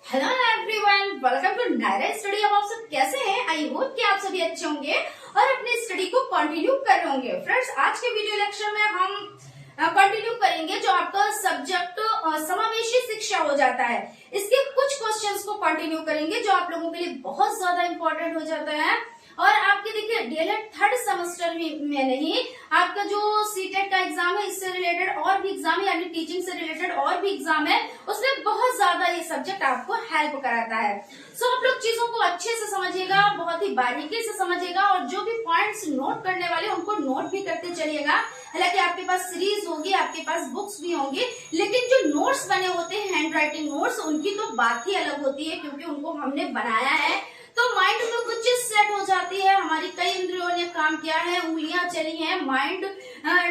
Hello everyone, welcome to Naira study. अब आप सब कैसे हैं? आई होप कि आप सभी अच्छे होंगे और अपनी स्टडी को कंटिन्यू कर रहे होंगे। फ्रेंड्स, आज के वीडियो लेक्चर में हम कंटिन्यू करेंगे जो आपका सब्जेक्ट समावेशी शिक्षा हो जाता है। इसके कुछ क्वेश्चंस को कंटिन्यू करेंगे जो आप लोगों के लिए बहुत ज्यादा इंपॉर्टेंट हो जाता है। और आपके देखिए डीएलएड थर्ड सेमेस्टर में नहीं, आपका जो सीटेट का एग्जाम है इससे रिलेटेड और भी एग्जाम है, यानी टीचिंग से रिलेटेड और भी एग्जाम है, उसमें बहुत ज्यादा ये सब्जेक्ट आपको हेल्प कराता है। सो आप लोग चीजों को अच्छे से समझिएगा, बहुत ही बारीकी से समझिएगा और जो भी पॉइंट्स नोट करने वाले उनको नोट भी करते चलिएगा। हालांकि आपके पास सीरीज होगी, आपके पास बुक्स भी होंगी, लेकिन जो नोट्स बने होते हैं हैंड राइटिंग नोट्स, उनकी तो बात ही अलग होती है क्योंकि उनको हमने बनाया है तो माइंड में कुछ चीज सेट हो जाती है। हमारी कई इंद्रियों ने काम किया है, उंगलियां चली हैं, माइंड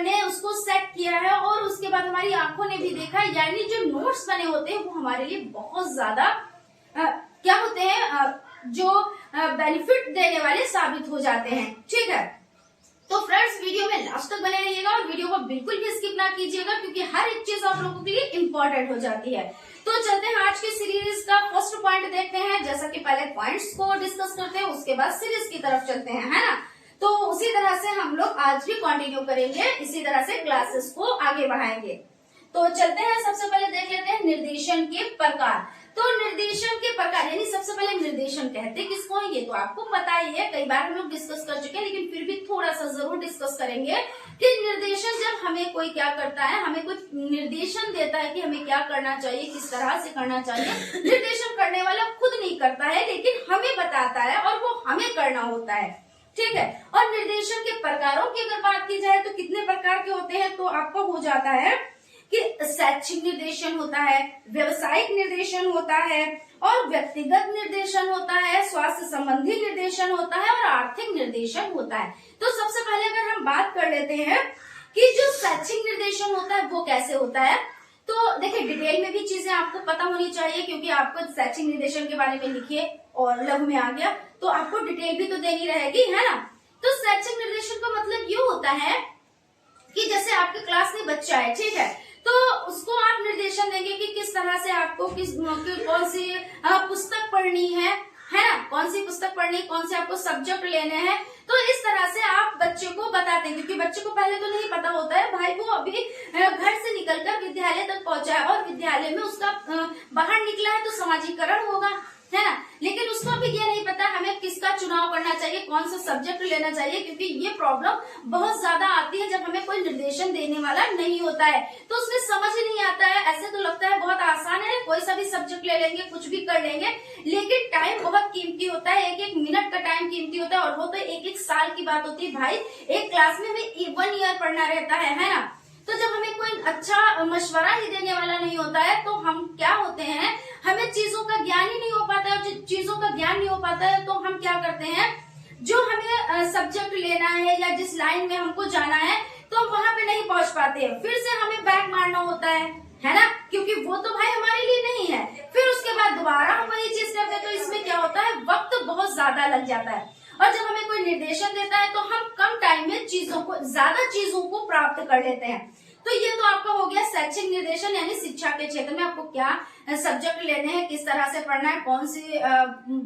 ने उसको सेट किया है और उसके बाद हमारी आंखों ने भी देखा, यानी जो नोट्स बने होते हैं वो हमारे लिए बहुत ज्यादा क्या होते हैं, जो बेनिफिट देने वाले साबित हो जाते हैं। ठीक है, तो फ्रेंड्स वीडियो में लास्ट तक बने रहिएगा और वीडियो को बिल्कुल भी स्किप ना कीजिएगा क्योंकि हर एक चीज आप लोगों के लिए इम्पोर्टेंट हो जाती है। तो चलते हैं आज की सीरीज का फर्स्ट पॉइंट देखते हैं। जैसा कि पहले पॉइंट्स को डिस्कस करते हैं, उसके बाद सीरीज की तरफ चलते हैं, है ना। तो उसी तरह से हम लोग आज भी कंटिन्यू करेंगे, इसी तरह से क्लासेस को आगे बढ़ाएंगे। तो चलते हैं, सबसे पहले देख लेते हैं निर्देशन के प्रकार। तो निर्देशन के प्रकार, यानी सबसे पहले निर्देशन कहते किसको है ये तो आपको पता ही है, कई बार हम लोग डिस्कस कर चुके हैं, लेकिन फिर भी थोड़ा सा जरूर डिस्कस करेंगे कि निर्देशन जब हमें कोई क्या करता है, हमें कुछ निर्देशन देता है कि हमें क्या करना चाहिए, किस तरह से करना चाहिए। निर्देशन करने वाला खुद नहीं करता है लेकिन हमें बताता है और वो हमें करना होता है। ठीक है, और निर्देशन के प्रकारों की अगर बात की जाए तो कितने प्रकार के होते हैं, तो आपको हो जाता है कि शैक्षिक निर्देशन होता है, व्यवसायिक निर्देशन होता है और व्यक्तिगत निर्देशन होता है, स्वास्थ्य संबंधी निर्देशन होता है और आर्थिक निर्देशन होता है। तो सबसे पहले अगर हम बात कर लेते हैं कि जो शैक्षिक निर्देशन होता है वो कैसे होता है, तो देखिए डिटेल में भी चीजें आपको पता होनी चाहिए क्योंकि आपको शैक्षिक निर्देशन के बारे में लिखिए और लघु में आ गया तो आपको डिटेल भी तो देनी रहेगी, है ना। तो शैक्षिक निर्देशन का मतलब ये होता है कि जैसे आपके क्लास में बच्चा है, ठीक है, तो उसको आप निर्देशन देंगे कि किस तरह से आपको कौन सी पुस्तक पढ़नी है ना, कौन सी पुस्तक पढ़नी, कौन से आपको सब्जेक्ट लेने हैं। तो इस तरह से आप बच्चे को बताते हैं क्योंकि बच्चे को पहले तो नहीं पता होता है, भाई वो अभी घर से निकलकर विद्यालय तक पहुंचा है और विद्यालय में उसका बाहर निकला है तो समाजीकरण होगा, है ना। लेकिन उसको अभी ये नहीं पता हमें किसका चुनाव करना चाहिए, कौन सा सब्जेक्ट लेना चाहिए, क्योंकि ये प्रॉब्लम बहुत ज्यादा आती है जब हमें कोई निर्देशन देने वाला नहीं होता है तो उसमें समझ ही नहीं आता है। ऐसे तो लगता है बहुत आसान है, कोई सा भी सब्जेक्ट ले लेंगे, कुछ भी कर लेंगे, लेकिन टाइम बहुत कीमती होता है, एक एक मिनट का टाइम कीमती होता है और वो तो एक एक साल की बात होती है। भाई एक क्लास में हमें 1 ईयर पढ़ना रहता है ना। तो जब हमें कोई अच्छा मशवरा ही देने वाला नहीं होता है तो हम क्या होते हैं, हमें चीजों का ज्ञान ही नहीं हो पाता है। जब चीजों का ज्ञान नहीं हो पाता है तो हम क्या करते हैं, जो हमें सब्जेक्ट लेना है या जिस लाइन में हमको जाना है तो हम वहां पे नहीं पहुंच पाते हैं, फिर से हमें बैक मारना होता है ना, क्योंकि वो तो भाई हमारे लिए नहीं है। फिर उसके बाद दोबारा हम वही चीज करते हैं तो इसमें क्या होता है, वक्त बहुत ज्यादा लग जाता है। और जब हमें कोई निर्देशन देता है तो हम कम टाइम में ज्यादा चीजों को प्राप्त कर लेते हैं। तो ये तो आपका हो गया शैक्षिक निर्देशन, यानी शिक्षा के क्षेत्र में आपको क्या सब्जेक्ट लेने हैं, किस तरह से पढ़ना है, कौन सी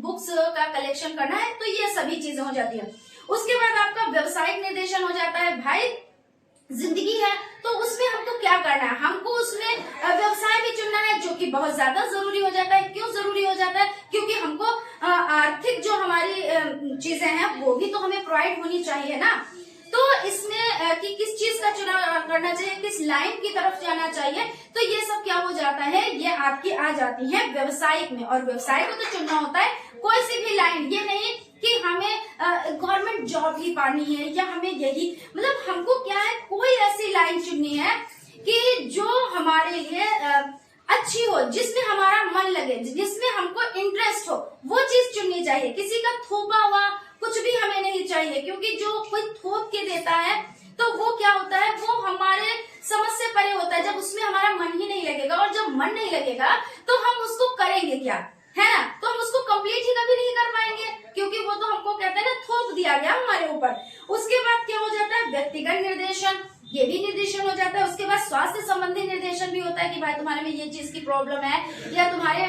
बुक्स का कलेक्शन करना है, तो ये सभी चीजें हो जाती है। उसके बाद आपका व्यवसायिक निर्देशन हो जाता है। भाई जिंदगी है तो उसमें हमको क्या करना है, हमको उसमें व्यवसाय भी चुनना है जो कि बहुत ज्यादा जरूरी हो जाता है। क्यों जरूरी हो जाता है, क्योंकि हमको आर्थिक जो हमारी चीजें हैं वो भी तो हमें प्रोवाइड होनी चाहिए ना। तो इसमें कि किस चीज का चुनाव करना चाहिए, किस लाइन की तरफ जाना चाहिए, तो ये सब क्या हो जाता है, ये आपकी आ जाती है व्यवसायिक में। और व्यवसाय को तो चुनना होता है कोई सी भी लाइन, ये नहीं कि हमें गवर्नमेंट जॉब ही पानी है या हमें यही, मतलब हमको क्या है, कोई ऐसी लाइन चुननी है कि जो हमारे लिए अच्छी हो, जिसमें हमारा मन लगे, जिसमें हमको इंटरेस्ट हो, वो चीज चुननी चाहिए। किसी का थोपा हुआ कुछ भी हमें नहीं चाहिए, क्योंकि जो कोई थोप के देता है तो वो क्या होता है, वो हमारे समझ से परे होता है। जब उसमें हमारा मन ही नहीं लगेगा और जब मन नहीं लगेगा तो हम उसको करेंगे क्या, है ना। तो हम उसको कंप्लीट ही कभी नहीं कर पाएंगे क्योंकि वो तो हमको कहते हैं ना, थोप दिया गया हमारे ऊपर। उसके बाद क्या हो जाता है, व्यक्तिगत निर्देशन, ये भी निर्देशन हो जाता है। उसके बाद स्वास्थ्य संबंधी निर्देशन भी होता है कि भाई तुम्हारे में ये चीज की प्रॉब्लम है या तुम्हारे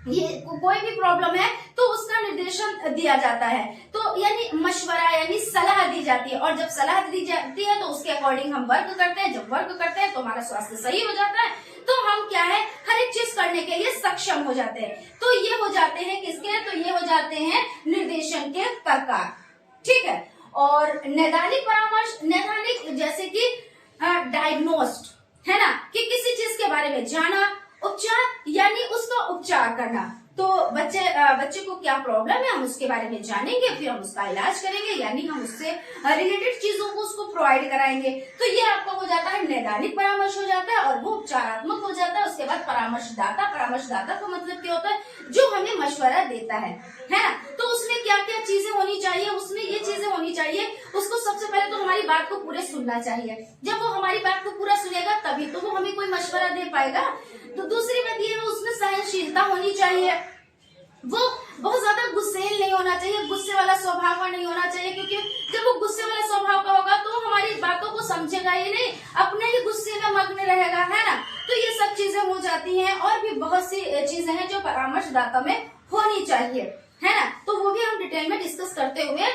ये कोई भी प्रॉब्लम है तो उसका निर्देशन दिया जाता है, तो यानी मशवरा यानी सलाह दी जाती है, और जब सलाह दी जाती है तो उसके अकॉर्डिंग हम वर्क करते हैं। जब वर्क करते हैं तो हमारा स्वास्थ्य सही हो जाता है, तो हम क्या है हर एक चीज करने के लिए सक्षम हो जाते हैं। तो ये हो जाते हैं किसके, तो ये हो जाते हैं निर्देशन के प्रकार। ठीक है, और नैदानिक परामर्श, नैदानिक जैसे कि डायग्नोस्ट है ना, कि किसी चीज के बारे में जाना, उपचार यानी उसका उपचार करना। तो बच्चे को क्या प्रॉब्लम है हम उसके बारे में जानेंगे, फिर हम उसका इलाज करेंगे, यानी हम उससे रिलेटेड चीजों को उसको प्रोवाइड कराएंगे। तो ये आपका हो जाता है नैदानिक परामर्श हो जाता है, और वो उपचारात्मक हो जाता है। उसके बाद परामर्शदाता, परामर्शदाता का मतलब क्या होता है, जो हमें मशवरा देता है ना। तो उसमें क्या क्या चीजें होनी चाहिए, उसमें ये चीजें होनी चाहिए, उसको सबसे पहले तो हमारी बात को पूरे सुनना चाहिए। जब वो हमारी बात को पूरा सुनेगा तभी तो वो हमें कोई मशवरा दे पाएगा। तो दूसरी बात ये है उसमें सहनशीलता होनी चाहिए, वो बहुत ज्यादा गुस्सेल नहीं होना चाहिए, गुस्से वाला स्वभाव का नहीं होना चाहिए, क्योंकि जब वो गुस्से वाला स्वभाव का होगा तो हमारी बातों को समझेगा ही नहीं, अपने ही गुस्से में मग्न रहेगा, है ना। तो ये सब चीजें हो जाती हैं, और भी बहुत सी चीजें हैं जो परामर्शदाता में होनी चाहिए, है ना। तो वो भी हम डिटेल में डिस्कस करते हुए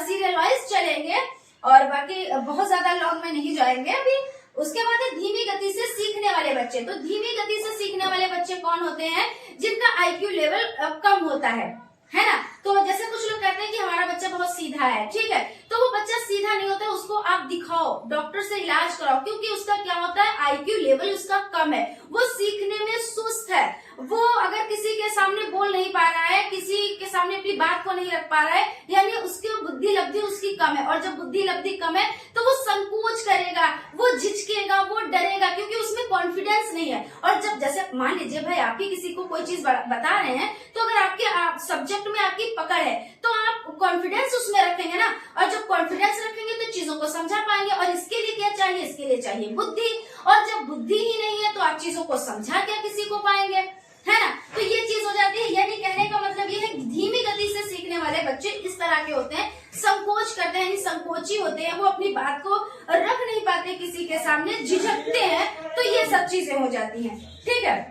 सीरियल वाइज चलेंगे, और बाकी बहुत ज्यादा लॉन्ग में नहीं जाएंगे अभी। उसके बाद है धीमी गति से सीखने वाले बच्चे। तो धीमी गति से सीखने वाले बच्चे कौन होते हैं, जिनका आईक्यू लेवल कम होता है ना। तो जैसे कुछ लोग कहते हैं कि हमारा बच्चा बहुत सीधा है, ठीक है, तो वो बच्चा सीधा नहीं होता, उसको आप दिखाओ, डॉक्टर से इलाज कराओ, क्योंकि उसका क्या होता है आईक्यू लेवल उसका कम है, वो सीखने में सुस्त है। वो अगर किसी के सामने बोल नहीं पा रहा है, किसी के सामने अपनी बात को नहीं रख पा रहा है, यानी उसकी बुद्धि लब्धि उसकी कम है, और जब बुद्धि लब्धि कम है तो वो संकोच करेगा, वो झिझकेगा, वो डरेगा, क्योंकि उसमें कॉन्फिडेंस नहीं है। और जब जैसे मान लीजिए भाई आप ही किसी को कोई चीज बता रहे हैं, तो अगर आपके सब्जेक्ट में आपकी पकड़ है तो आप कॉन्फिडेंस उसमें रखेंगे ना, और जब कॉन्फिडेंस रखेंगे तो चीजों को समझा पाएंगे। और इसके लिए क्या चाहिए, इसके लिए चाहिए बुद्धि, और जब बुद्धि ही नहीं है तो आप चीजों को समझा क्या किसी को पाएंगे, है ना। तो ये चीज हो जाती है, यानी कहने का मतलब ये है धीमी गति से सीखने वाले बच्चे इस तरह के होते हैं, संकोच करते हैं, यानी संकोची होते हैं, वो अपनी बात को रख नहीं पाते किसी के सामने, झिझकते हैं। तो ये सब चीजें हो जाती हैं, ठीक है।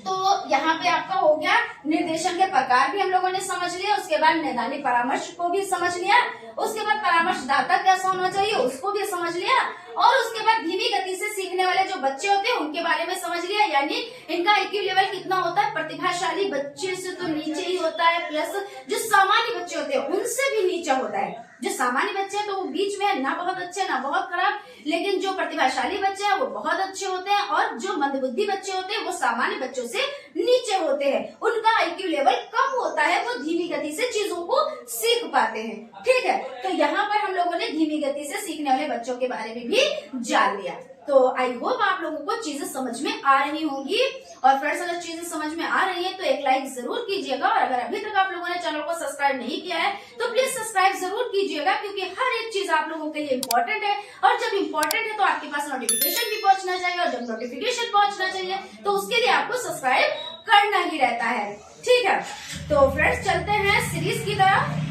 तो यहाँ पे आपका हो गया निर्देशन के प्रकार भी हम लोगों ने समझ लिया, उसके बाद नैदानिक परामर्श को भी समझ लिया, उसके बाद परामर्शदाता कैसा होना चाहिए उसको भी समझ लिया, और उसके बाद धीमी गति से सीखने वाले जो बच्चे होते हैं उनके बारे में समझ लिया, यानी इनका आईक्यू लेवल कितना होता है, प्रतिभाशाली बच्चे से तो नीचे ही होता है, प्लस जो सामान्य बच्चे होते हैं उनसे भी नीचे होता है। जो सामान्य बच्चे हैं तो वो बीच में है, ना बहुत अच्छे ना बहुत खराब, लेकिन जो प्रतिभाशाली बच्चे हैं वो बहुत अच्छे होते हैं, और जो मंदबुद्धि बच्चे होते हैं वो सामान्य बच्चों से नीचे होते हैं, उनका आईक्यू लेवल कम होता है, वो धीमी गति से चीजों को सीख पाते हैं, ठीक है। तो यहाँ पर हम लोगों ने धीमी गति से सीखने वाले बच्चों के बारे में भी जान लिया। तो आई होप आप लोगों को चीजें समझ में आ रही होंगी, और फ्रेंड्स अगर चीजें समझ में आ रही हैं तो एक लाइक जरूर कीजिएगा, और अगर अभी तक आप लोगों ने चैनल को सब्सक्राइब नहीं किया है तो प्लीज सब्सक्राइब जरूर कीजिएगा, क्योंकि हर एक चीज आप लोगों के लिए इम्पोर्टेंट है, और जब इम्पोर्टेंट है तो आपके पास नोटिफिकेशन भी पहुंचना चाहिए, और जब नोटिफिकेशन पहुंचना चाहिए तो उसके लिए आपको सब्सक्राइब करना ही रहता है, ठीक है। तो फ्रेंड्स चलते हैं सीरीज की तरफ।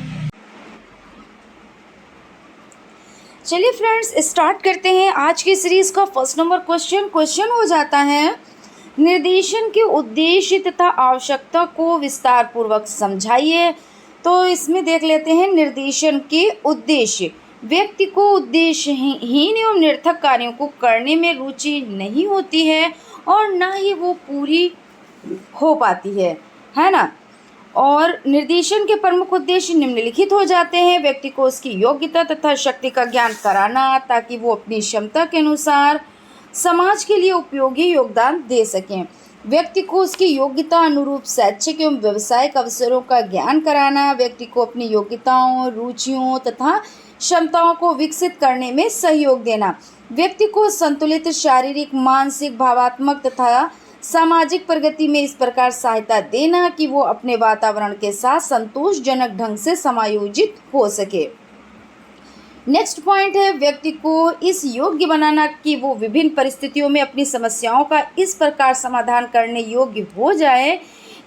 चलिए फ्रेंड्स स्टार्ट करते हैं आज की सीरीज का फर्स्ट नंबर क्वेश्चन हो जाता है निर्देशन के उद्देश्य तथा आवश्यकता को विस्तार पूर्वक समझाइए। तो इसमें देख लेते हैं निर्देशन के उद्देश्य। व्यक्ति को उद्देश्यहीन एवं निरर्थक कार्यों को करने में रुचि नहीं होती है, और ना ही वो पूरी हो पाती है ना। और निर्देशन के प्रमुख उद्देश्य निम्नलिखित हो जाते हैं। व्यक्ति को उसकी योग्यता तथा शक्ति का ज्ञान कराना, ताकि वो अपनी क्षमता के अनुसार समाज के लिए उपयोगी योगदान दे सकें। व्यक्ति को उसकी योग्यता अनुरूप शैक्षिक एवं व्यावसायिक अवसरों का ज्ञान कराना। व्यक्ति को अपनी योग्यताओं, रुचियों तथा क्षमताओं को विकसित करने में सहयोग देना। व्यक्ति को संतुलित शारीरिक, मानसिक, भावात्मक तथा सामाजिक प्रगति में इस प्रकार सहायता देना कि वो अपने वातावरण के साथ संतोषजनक ढंग से समायोजित हो सके। नेक्स्ट पॉइंट है व्यक्ति को इस योग्य बनाना कि वो विभिन्न परिस्थितियों में अपनी समस्याओं का इस प्रकार समाधान करने योग्य हो जाए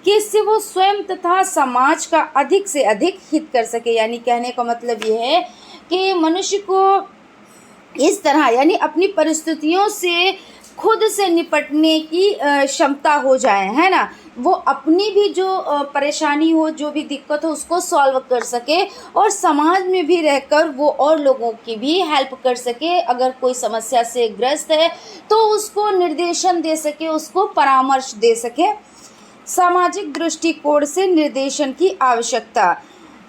कि इससे वो स्वयं तथा समाज का अधिक से अधिक हित कर सके। यानी कहने का मतलब ये है कि मनुष्य को इस तरह यानी अपनी परिस्थितियों से खुद से निपटने की क्षमता हो जाए, है ना। वो अपनी भी जो परेशानी हो, जो भी दिक्कत हो, उसको सॉल्व कर सके और समाज में भी रहकर वो और लोगों की भी हेल्प कर सके। अगर कोई समस्या से ग्रस्त है तो उसको निर्देशन दे सके, उसको परामर्श दे सके। सामाजिक दृष्टिकोण से निर्देशन की आवश्यकता।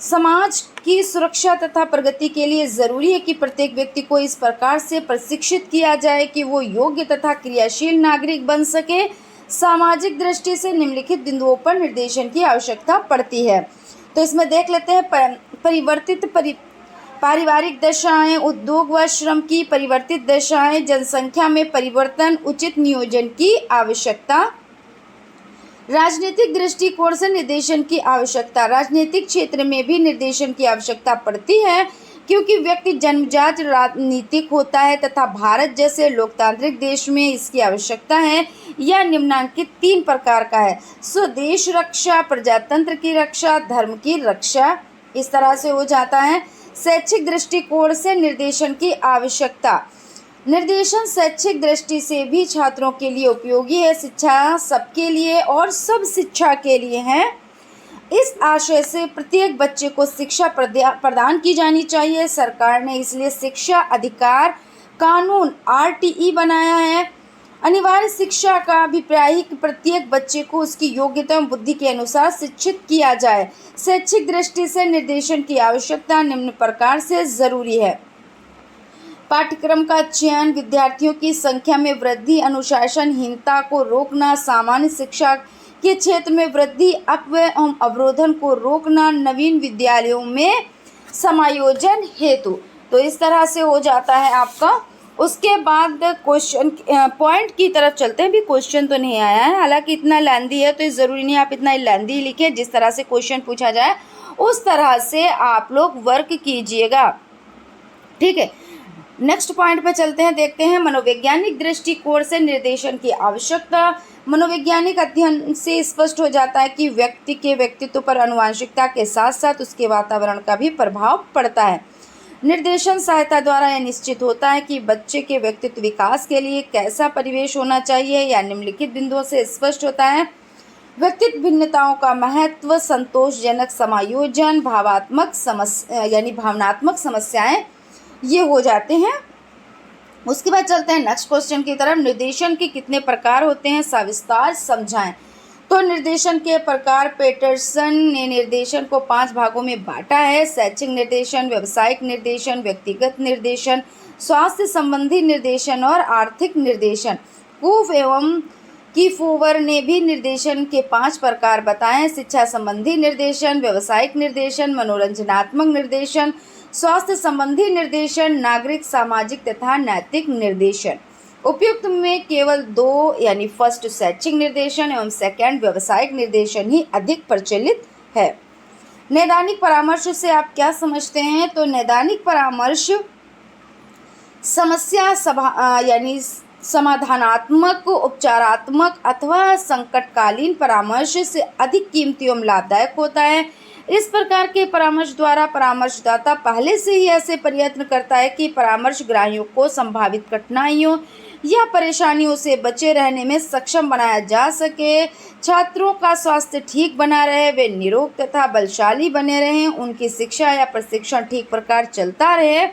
समाज की सुरक्षा तथा प्रगति के लिए ज़रूरी है कि प्रत्येक व्यक्ति को इस प्रकार से प्रशिक्षित किया जाए कि वो योग्य तथा क्रियाशील नागरिक बन सके। सामाजिक दृष्टि से निम्नलिखित बिंदुओं पर निर्देशन की आवश्यकता पड़ती है। तो इसमें देख लेते हैं पारिवारिक दशाएं, उद्योग व श्रम की परिवर्तित दशाएं, जनसंख्या में परिवर्तन, उचित नियोजन की आवश्यकता। राजनीतिक दृष्टिकोण से निर्देशन की आवश्यकता। राजनीतिक क्षेत्र में भी निर्देशन की आवश्यकता पड़ती है क्योंकि व्यक्ति जन्मजात राजनीतिक होता है तथा भारत जैसे लोकतांत्रिक देश में इसकी आवश्यकता है। यह निम्नलिखित 3 प्रकार का है: स्वदेश रक्षा, प्रजातंत्र की रक्षा, धर्म की रक्षा। इस तरह से हो जाता है। शैक्षिक दृष्टिकोण से निर्देशन की आवश्यकता। निर्देशन शैक्षिक दृष्टि से भी छात्रों के लिए उपयोगी है। शिक्षा सबके लिए और सब शिक्षा के लिए है। इस आशय से प्रत्येक बच्चे को शिक्षा प्रदान की जानी चाहिए। सरकार ने इसलिए शिक्षा अधिकार कानून RTE बनाया है। अनिवार्य शिक्षा का अभिप्राय है कि प्रत्येक बच्चे को उसकी योग्यता एवं बुद्धि के अनुसार शिक्षित किया जाए। शैक्षिक दृष्टि से निर्देशन की आवश्यकता निम्न प्रकार से जरूरी है: पाठ्यक्रम का चयन, विद्यार्थियों की संख्या में वृद्धि, अनुशासनहीनता को रोकना, सामान्य शिक्षा के क्षेत्र में वृद्धि, अपव्यय एवं अवरोधन को रोकना, नवीन विद्यालयों में समायोजन हेतु। तो इस तरह से हो जाता है आपका। उसके बाद क्वेश्चन पॉइंट की तरफ चलते हैं। भी क्वेश्चन तो नहीं आया है, हालांकि इतना लेंदी है तो ज़रूरी नहीं आप इतना लेंदी लिखें। जिस तरह से क्वेश्चन पूछा जाए उस तरह से आप लोग वर्क कीजिएगा, ठीक है। नेक्स्ट पॉइंट पे चलते हैं, देखते हैं मनोवैज्ञानिक दृष्टिकोण से निर्देशन की आवश्यकता। मनोवैज्ञानिक अध्ययन से स्पष्ट हो जाता है कि व्यक्ति के व्यक्तित्व पर आनुवंशिकता के साथ साथ उसके वातावरण का भी प्रभाव पड़ता है। निर्देशन सहायता द्वारा यह निश्चित होता है कि बच्चे के व्यक्तित्व विकास के लिए कैसा परिवेश होना चाहिए। या निम्नलिखित बिंदुओं से स्पष्ट होता है: व्यक्तित्व भिन्नताओं का महत्व, संतोषजनक समायोजन, भावनात्मक समस्याएं, ये हो जाते हैं। उसके बाद चलते हैं नेक्स्ट क्वेश्चन की तरफ। निर्देशन के कितने प्रकार होते हैं, सविस्तार समझाएं। तो निर्देशन के प्रकार, पेटरसन ने निर्देशन को 5 भागों में बांटा है: शैक्षिक निर्देशन, व्यावसायिक निर्देशन, व्यक्तिगत निर्देशन, स्वास्थ्य संबंधी निर्देशन और आर्थिक निर्देशन। कूफ एवं कीफोवर ने भी निर्देशन के 5 प्रकार बताए: शिक्षा संबंधी निर्देशन, व्यावसायिक निर्देशन, मनोरंजनात्मक निर्देशन, स्वास्थ्य संबंधी निर्देशन, नागरिक, सामाजिक तथा नैतिक निर्देशन। उपयुक्त में केवल 2 यानी फर्स्ट शैक्षिक निर्देशन एवं सेकंड व्यावसायिक निर्देशन ही अधिक प्रचलित है। नैदानिक परामर्श से आप क्या समझते हैं? तो नैदानिक परामर्श समस्या यानी समाधानात्मक, उपचारात्मक अथवा संकटकालीन परामर्श से अधिक कीमती एवं लाभदायक होता है। इस प्रकार के परामर्श द्वारा परामर्शदाता पहले से ही ऐसे प्रयत्न करता है कि परामर्शग्राहियों को संभावित कठिनाइयों या परेशानियों से बचे रहने में सक्षम बनाया जा सके, छात्रों का स्वास्थ्य ठीक बना रहे, वे निरोग तथा बलशाली बने रहें, उनकी शिक्षा या प्रशिक्षण ठीक प्रकार चलता रहे,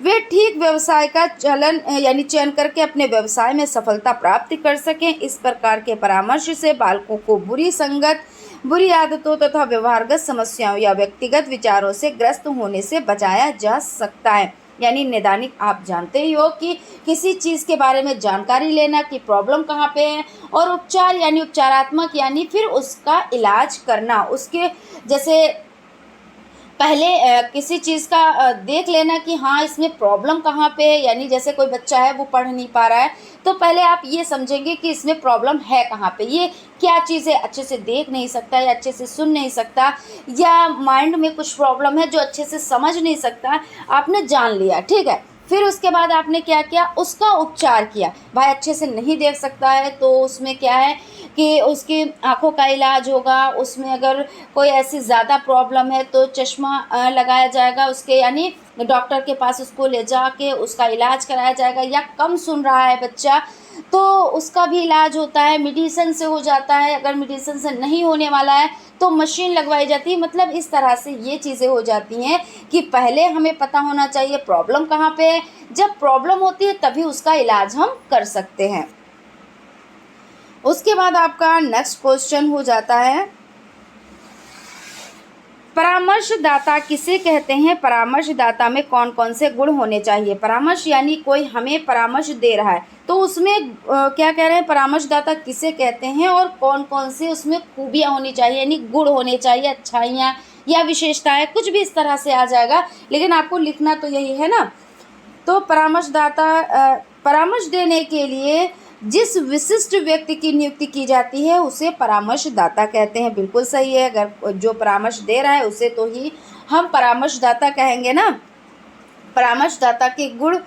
वे ठीक व्यवसाय का चयन करके अपने व्यवसाय में सफलता प्राप्त कर सकें। इस प्रकार के परामर्श से बालकों को बुरी संगत, बुरी आदतों तथा व्यवहारगत समस्याओं या व्यक्तिगत विचारों से ग्रस्त होने से बचाया जा सकता है। यानी नैदानिक आप जानते ही हो कि किसी चीज़ के बारे में जानकारी लेना कि प्रॉब्लम कहाँ पे है, और उपचार यानी उपचारात्मक यानी फिर उसका इलाज करना। उसके जैसे पहले किसी चीज़ का देख लेना कि हाँ इसमें प्रॉब्लम कहाँ पे है, यानी जैसे कोई बच्चा है वो पढ़ नहीं पा रहा है तो पहले आप ये समझेंगे कि इसमें प्रॉब्लम है कहाँ पे, ये क्या चीज़ है, अच्छे से देख नहीं सकता या अच्छे से सुन नहीं सकता या माइंड में कुछ प्रॉब्लम है जो अच्छे से समझ नहीं सकता, आपने जान लिया, ठीक है। फिर उसके बाद आपने क्या किया, उसका उपचार किया। भाई अच्छे से नहीं देख सकता है तो उसमें क्या है कि उसकी आँखों का इलाज होगा, उसमें अगर कोई ऐसी ज़्यादा प्रॉब्लम है तो चश्मा लगाया जाएगा उसके, यानी डॉक्टर के पास उसको ले जाके उसका इलाज कराया जाएगा। या कम सुन रहा है बच्चा तो उसका भी इलाज होता है, मेडिसिन से हो जाता है। अगर मेडिसिन से नहीं होने वाला है तो मशीन लगवाई जाती है। मतलब इस तरह से ये चीज़ें हो जाती हैं कि पहले हमें पता होना चाहिए प्रॉब्लम कहाँ पे है। जब प्रॉब्लम होती है तभी उसका इलाज हम कर सकते हैं। उसके बाद आपका नेक्स्ट क्वेश्चन हो जाता है, परामर्शदाता किसे कहते हैं? परामर्शदाता में कौन कौन से गुण होने चाहिए? परामर्श यानी कोई हमें परामर्श दे रहा है, तो उसमें क्या कह रहे हैं, परामर्शदाता किसे कहते हैं और कौन कौन से उसमें खूबियाँ होनी चाहिए, यानी गुण होने चाहिए, अच्छाइयाँ या विशेषताएं, कुछ भी इस तरह से आ जाएगा, लेकिन आपको लिखना तो यही है ना। तो परामर्श देने के लिए जिस विशिष्ट व्यक्ति की नियुक्ति की जाती है उसे परामर्शदाता कहते हैं। बिल्कुल सही है, अगर जो परामर्श दे रहा है उसे तो ही हम परामर्शदाता कहेंगे ना। परामर्शदाता के गुण,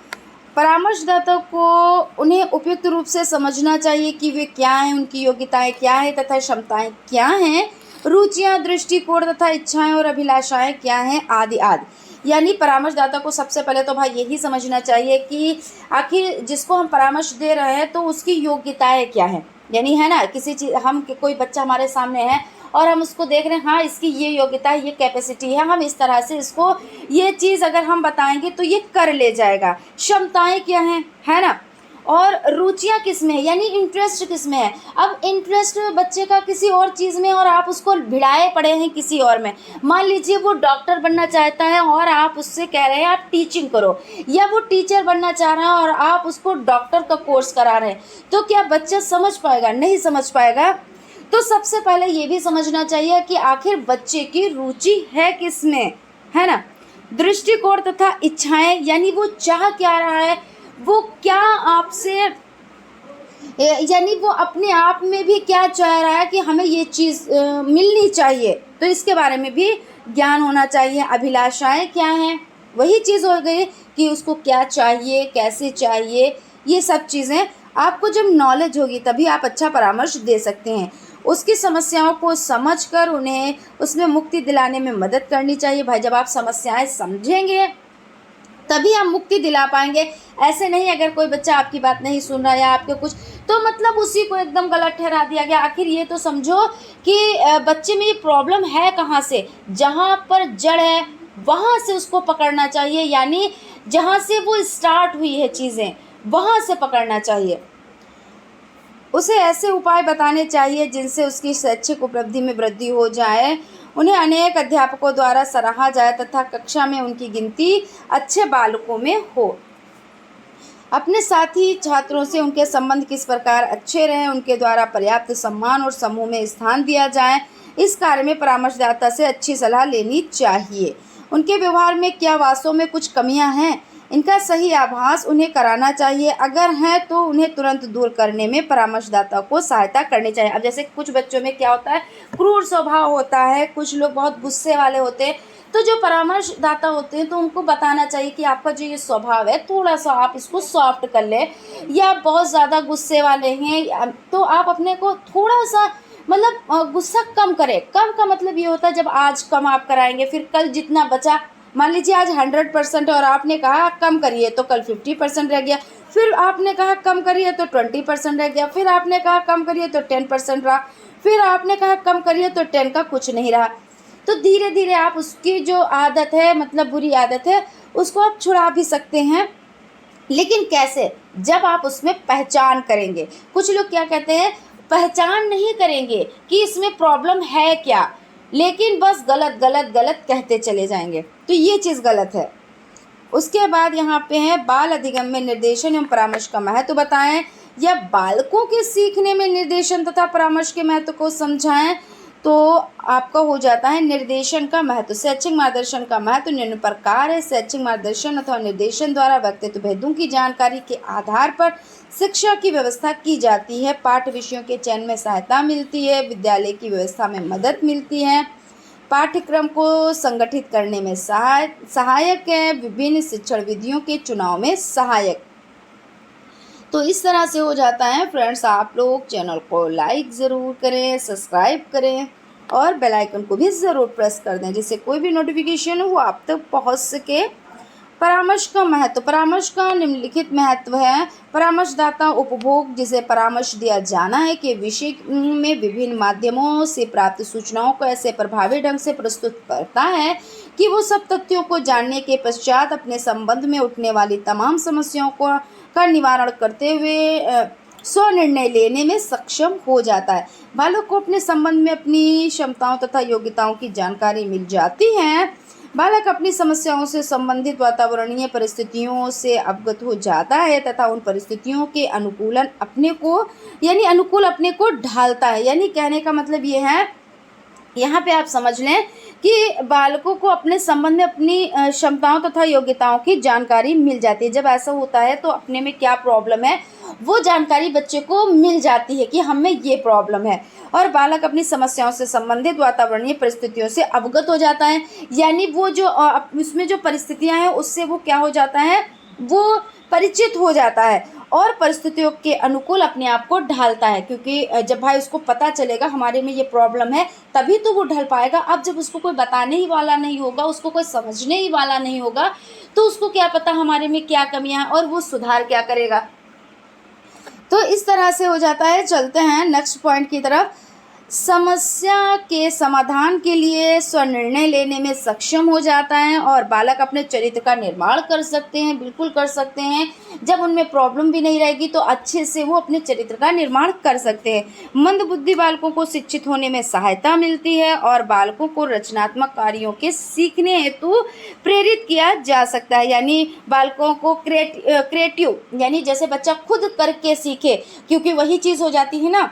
परामर्शदाता को उन्हें उपयुक्त रूप से समझना चाहिए कि वे क्या हैं, उनकी योग्यताएं क्या हैं तथा क्षमताएं क्या हैं, रुचियां, दृष्टिकोण तथा इच्छाएं और अभिलाषाएं क्या हैं, आदि आदि। यानी परामर्शदाता को सबसे पहले तो भाई यही समझना चाहिए कि आखिर जिसको हम परामर्श दे रहे हैं तो उसकी योग्यताएं क्या हैं। यानी है ना, किसी चीज़, हम कोई बच्चा हमारे सामने है और हम उसको देख रहे हैं, हाँ इसकी ये योग्यता है, ये कैपेसिटी है, हम इस तरह से इसको ये चीज़ अगर हम बताएंगे तो ये कर ले जाएगा। क्षमताएं क्या हैं, है ना, और रुचियाँ किस में है, यानी इंटरेस्ट किस में है। अब इंटरेस्ट बच्चे का किसी और चीज़ में और आप उसको भिड़ाए पड़े हैं किसी और में। मान लीजिए वो डॉक्टर बनना चाहता है और आप उससे कह रहे हैं आप टीचिंग करो, या वो टीचर बनना चाह रहा है और आप उसको डॉक्टर का कोर्स करा रहे हैं, तो क्या बच्चा समझ पाएगा? नहीं समझ पाएगा। तो सबसे पहले ये भी समझना चाहिए कि आखिर बच्चे की रुचि है किस में, है ना। दृष्टिकोण तथा इच्छाएं, यानी वो चाह क्या रहा है, वो क्या आपसे, यानी वो अपने आप में भी क्या चाह रहा है कि हमें ये चीज़ मिलनी चाहिए, तो इसके बारे में भी ज्ञान होना चाहिए। अभिलाषाएं क्या हैं, वही चीज़ हो गई कि उसको क्या चाहिए, कैसे चाहिए, ये सब चीज़ें आपको जब नॉलेज होगी तभी आप अच्छा परामर्श दे सकते हैं। उसकी समस्याओं को समझकर उन्हें उसमें मुक्ति दिलाने में मदद करनी चाहिए। भाई जब आप समस्याएं समझेंगे तभी हम मुक्ति दिला पाएंगे। ऐसे नहीं अगर कोई बच्चा आपकी बात नहीं सुन रहा या आपके कुछ, तो मतलब उसी को एकदम गलत ठहरा दिया गया। आखिर ये तो समझो कि बच्चे में ये प्रॉब्लम है कहाँ से, जहाँ पर जड़ है वहाँ से उसको पकड़ना चाहिए, यानी जहाँ से वो स्टार्ट हुई है चीज़ें वहाँ से पकड़ना चाहिए। उसे ऐसे उपाय बताने चाहिए जिनसे उसकी शैक्षिक उपलब्धि में वृद्धि हो जाए, उन्हें अनेक अध्यापकों द्वारा सराहा जाए तथा कक्षा में उनकी गिनती अच्छे बालकों में हो। अपने साथी छात्रों से उनके संबंध किस प्रकार अच्छे रहें, उनके द्वारा पर्याप्त सम्मान और समूह में स्थान दिया जाए, इस कार्य में परामर्शदाता से अच्छी सलाह लेनी चाहिए। उनके व्यवहार में क्या वास्तव में कुछ कमियां हैं, इनका सही आभास उन्हें कराना चाहिए। अगर हैं तो उन्हें तुरंत दूर करने में परामर्शदाता को सहायता करनी चाहिए। अब जैसे कुछ बच्चों में क्या होता है, क्रूर स्वभाव होता है, कुछ लोग बहुत गुस्से वाले होते हैं, तो जो परामर्शदाता होते हैं तो उनको बताना चाहिए कि आपका जो ये स्वभाव है थोड़ा सा आप इसको सॉफ्ट कर लें, या बहुत ज़्यादा गुस्से वाले हैं तो आप अपने को थोड़ा सा मतलब गुस्सा कम करें। कम का मतलब ये होता है जब आज कम आप कराएंगे फिर कल जितना बचा, मान लीजिए आज 100% और आपने कहा कम करिए तो कल 50% रह गया, फिर आपने कहा कम करिए तो 20% रह गया, फिर आपने कहा कम करिए तो 10% रहा, फिर आपने कहा कम करिए तो 10 का कुछ नहीं रहा। तो धीरे धीरे आप उसकी जो आदत है, मतलब बुरी आदत है, उसको आप छुड़ा भी सकते हैं। लेकिन कैसे, जब आप उसमें पहचान करेंगे। कुछ लोग क्या कहते हैं, पहचान नहीं करेंगे कि इसमें प्रॉब्लम है क्या, लेकिन बस गलत गलत गलत कहते चले जाएंगे, तो ये चीज़ गलत है। उसके बाद यहाँ पे है बाल अधिगम में निर्देशन एवं परामर्श का महत्व बताएं, या बालकों के सीखने में निर्देशन तथा परामर्श के महत्व को समझाएं। तो आपका हो जाता है निर्देशन का महत्व। शैक्षिक मार्गदर्शन का महत्व निम्न प्रकार है। शैक्षिक मार्गदर्शन अथवा निर्देशन द्वारा व्यक्तित्व भेदों की जानकारी के आधार पर शिक्षा की व्यवस्था की जाती है। पाठ्य विषयों के चयन में सहायता मिलती है, विद्यालय की व्यवस्था में मदद मिलती है, पाठ्यक्रम को संगठित करने में सहायक है, विभिन्न शिक्षण विधियों के चुनाव में सहायक। तो इस तरह से हो जाता है फ्रेंड्स। आप लोग चैनल को लाइक ज़रूर करें, सब्सक्राइब करें और बेल आइकन को भी ज़रूर प्रेस कर दें, जिससे कोई भी नोटिफिकेशन हो वो आप तक पहुंच सके। परामर्श का महत्व, परामर्श का निम्नलिखित महत्व है। परामर्शदाता उपभोग जिसे परामर्श दिया जाना है के विषय में विभिन्न माध्यमों से प्राप्त सूचनाओं को ऐसे प्रभावी ढंग से प्रस्तुत करता है कि वो सब तथ्यों को जानने के पश्चात अपने संबंध में उठने वाली तमाम समस्याओं का निवारण करते हुए स्वनिर्णय लेने में सक्षम हो जाता है। बालक को अपने संबंध में अपनी क्षमताओं तथा योग्यताओं की जानकारी मिल जाती है। बालक अपनी समस्याओं से संबंधित वातावरणीय परिस्थितियों से अवगत हो जाता है तथा उन परिस्थितियों के अनुकूल अपने को ढालता है। यानी कहने का मतलब ये है, यहाँ पे आप समझ लें कि बालकों को अपने संबंध में अपनी क्षमताओं तथा योग्यताओं की जानकारी मिल जाती है। जब ऐसा होता है तो अपने में क्या प्रॉब्लम है वो जानकारी बच्चे को मिल जाती है कि हमें ये प्रॉब्लम है, और बालक अपनी समस्याओं से संबंधित वातावरणीय परिस्थितियों से अवगत हो जाता है। यानी वो जो उसमें जो परिस्थितियां हैं उससे वो क्या हो जाता है, वो परिचित हो जाता है और परिस्थितियों के अनुकूल अपने आप को ढालता है। क्योंकि जब भाई उसको पता चलेगा हमारे में ये प्रॉब्लम है तभी तो वो ढल पाएगा। अब जब उसको कोई बताने ही वाला नहीं होगा, उसको कोई समझने ही वाला नहीं होगा, तो उसको क्या पता हमारे में क्या कमियां हैं और वो सुधार क्या करेगा। तो इस तरह से हो जाता है। चलते हैं नेक्स्ट पॉइंट की तरफ। समस्या के समाधान के लिए स्वनिर्णय लेने में सक्षम हो जाता है और बालक अपने चरित्र का निर्माण कर सकते हैं, बिल्कुल कर सकते हैं। जब उनमें प्रॉब्लम भी नहीं रहेगी तो अच्छे से वो अपने चरित्र का निर्माण कर सकते हैं। मंदबुद्धि बालकों को शिक्षित होने में सहायता मिलती है और बालकों को रचनात्मक कार्यों के सीखने हेतु प्रेरित किया जा सकता है। यानी बालकों को क्रिएटिव यानी जैसे बच्चा खुद करके सीखे, क्योंकि वही चीज़ हो जाती है ना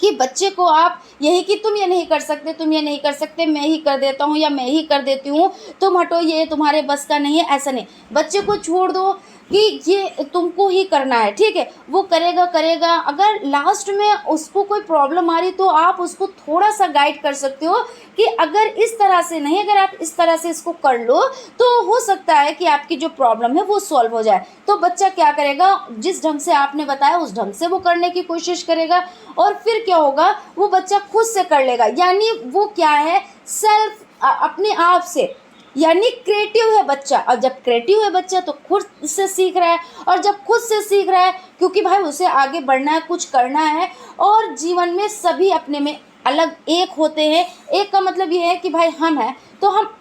कि बच्चे को आप यही कि तुम ये नहीं कर सकते, तुम ये नहीं कर सकते, मैं ही कर देता हूँ या मैं ही कर देती हूँ, तुम हटो, ये तुम्हारे बस का नहीं है, ऐसा नहीं। बच्चे को छोड़ दो कि ये तुमको ही करना है, ठीक है, वो करेगा। अगर लास्ट में उसको कोई प्रॉब्लम आ रही तो आप उसको थोड़ा सा गाइड कर सकते हो कि अगर इस तरह से नहीं, अगर आप इस तरह से इसको कर लो तो हो सकता है कि आपकी जो प्रॉब्लम है वो सॉल्व हो जाए। तो बच्चा क्या करेगा, जिस ढंग से आपने बताया उस ढंग से वो करने की कोशिश करेगा और फिर क्या होगा, वो बच्चा खुद से कर लेगा। यानी वो क्या है, सेल्फ अपने आप से, यानी क्रिएटिव है बच्चा। और जब क्रिएटिव है बच्चा तो खुद से सीख रहा है, और जब खुद से सीख रहा है क्योंकि भाई उसे आगे बढ़ना है, कुछ करना है, और जीवन में सभी अपने में अलग एक होते हैं। एक का मतलब ये है कि भाई हम हैं तो हम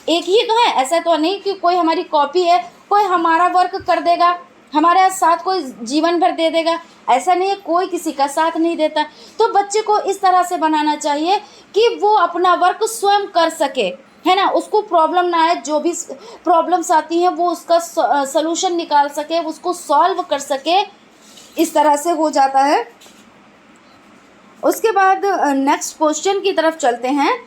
एक ही तो है, ऐसा तो नहीं कि कोई हमारी कॉपी है, कोई हमारा वर्क कर देगा, हमारे साथ कोई जीवन भर दे देगा, ऐसा नहीं है, कोई किसी का साथ नहीं देता। तो बच्चे को इस तरह से बनाना चाहिए कि वो अपना वर्क स्वयं कर सके, है ना, उसको प्रॉब्लम ना आए, जो भी प्रॉब्लम्स आती हैं वो उसका सलूशन निकाल सके, उसको सॉल्व कर सके, इस तरह से हो जाता है। उसके बाद नेक्स्ट क्वेश्चन की तरफ चलते हैं।